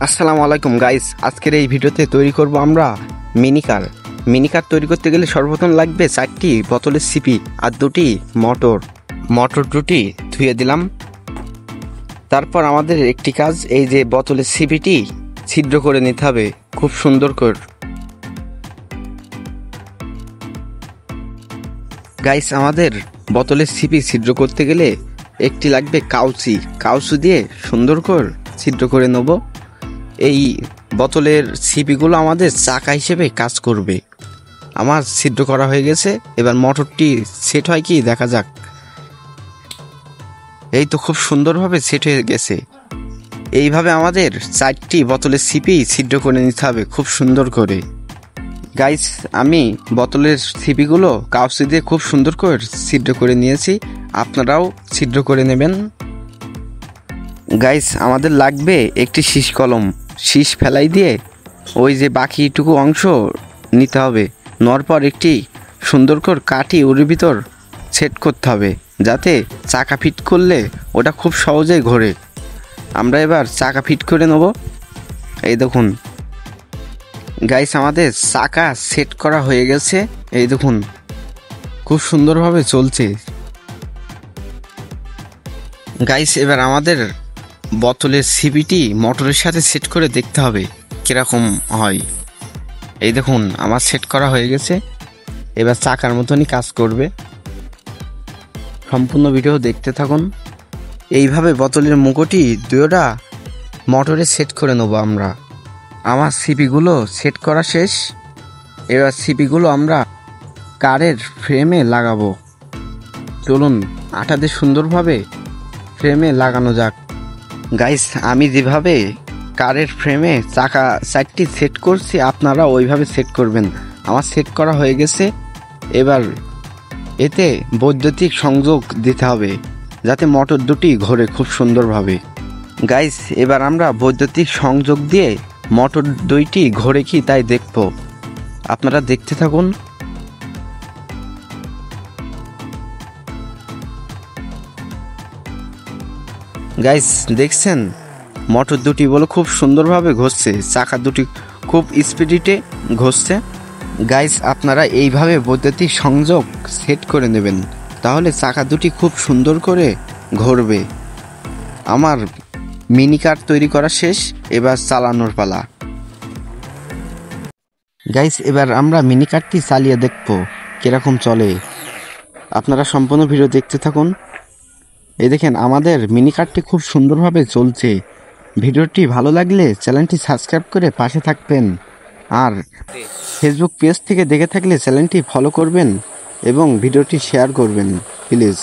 আসসালামু আলাইকুম গাইস, আজকের এই ভিডিওতে তৈরি করব আমরা মিনিকার তৈরি করতে গেলে সর্বপ্রথম লাগবে 4টি বোতলের সিপি আর 2টি মোটর দুটি ধুয়ে দিলাম। তারপর আমাদের একটি কাজ, এই যে বোতলের সিপিটি ছিদ্র করে নিতে হবে খুব সুন্দর করে। গাইস, আমাদের বোতলের সিপি ছিদ্র করতে গেলে একটি লাগবে কাউচি দিয়ে সুন্দর করে ছিদ্র করে নেব। এই বোতলের সিপিগুলো আমাদের চাকা হিসেবে কাজ করবে। আমার ছিদ্র করা হয়ে গেছে, এবার মোটরটি সেট হয় কি দেখা যাক। এই তো খুব সুন্দরভাবে সেট হয়ে গেছে। এইভাবে আমাদের 4টি বোতলের সিপি ছিদ্র করে নিতে হবে খুব সুন্দর করে। গাইস, আমি বোতলের সিপিগুলো কাউচি দিয়ে খুব সুন্দর করে ছিদ্র করে নিয়েছি, আপনারাও ছিদ্র করে নেবেন। গাইস, আমাদের লাগবে একটি শীষ ফেলাই দিয়ে ওই যে বাকিটুকু অংশ নিতে হবে। নেওয়ার পর একটি সুন্দর করে কাঠি ওর ভিতর সেট করতে হবে, যাতে চাকা ফিট করলে ওটা খুব সহজেই ঘোরে। আমরা এবার চাকা ফিট করে নেব। এই দেখুন গাইস, আমাদের চাকা সেট করা হয়ে গেছে। এই দেখুন খুব সুন্দরভাবে চলছে। গাইস, এবার আমাদের বোতলের সিপিটি মোটরের সাথে সেট করে দেখতে হবে কীরকম হয়। এই দেখুন আমার সেট করা হয়ে গেছে, এবার চাকার মতনই কাজ করবে। সম্পূর্ণ ভিডিও দেখতে থাকুন। এইভাবে বোতলের মুখোটি দুয়োটা মোটরে সেট করে নেব আমরা। আমার সিপিগুলো সেট করা শেষ, এবার সিপিগুলো আমরা কারের ফ্রেমে লাগাবো। চলুন আঠা দিয়ে সুন্দরভাবে ফ্রেমে লাগানো যাক। গাইস, আমি যেভাবে কারের ফ্রেমে চাকা 4টি সেট করছি, আপনারা ওইভাবে সেট করবেন। আমার সেট করা হয়ে গেছে। এবার এতে বৈদ্যুতিক সংযোগ দিতে হবে, যাতে মোটর দুটি ঘোরে খুব সুন্দরভাবে। গাইস, এবার আমরা বৈদ্যুতিক সংযোগ দিয়ে মোটর দুইটি ঘোরে কি তাই দেখব, আপনারা দেখতে থাকুন। গাইস, দেখছেন মোটর দুটি বলে খুব সুন্দরভাবে ঘষছে, চাকা দুটি খুব স্পিডে ঘষছে। গাইস, আপনারা এইভাবে বৈদ্যুতিক সংযোগ সেট করে নেবেন, তাহলে চাকা দুটি খুব সুন্দর করে ঘুরবে। আমার মিনিকার তৈরি করা শেষ, এবার চালানোর পালা। গাইস, এবার আমরা মিনিকারটি চালিয়ে দেখব কিরকম চলে। আপনারা সম্পূর্ণ ভিডিও দেখতে থাকুন। এই দেখেন আমাদের মিনিকারটি খুব সুন্দরভাবে চলছে। ভিডিওটি ভালো লাগলে চ্যানেলটি সাবস্ক্রাইব করে পাশে থাকবেন, আর ফেসবুক পেজ থেকে দেখে থাকলে চ্যানেলটি ফলো করবেন এবং ভিডিওটি শেয়ার করবেন প্লিজ।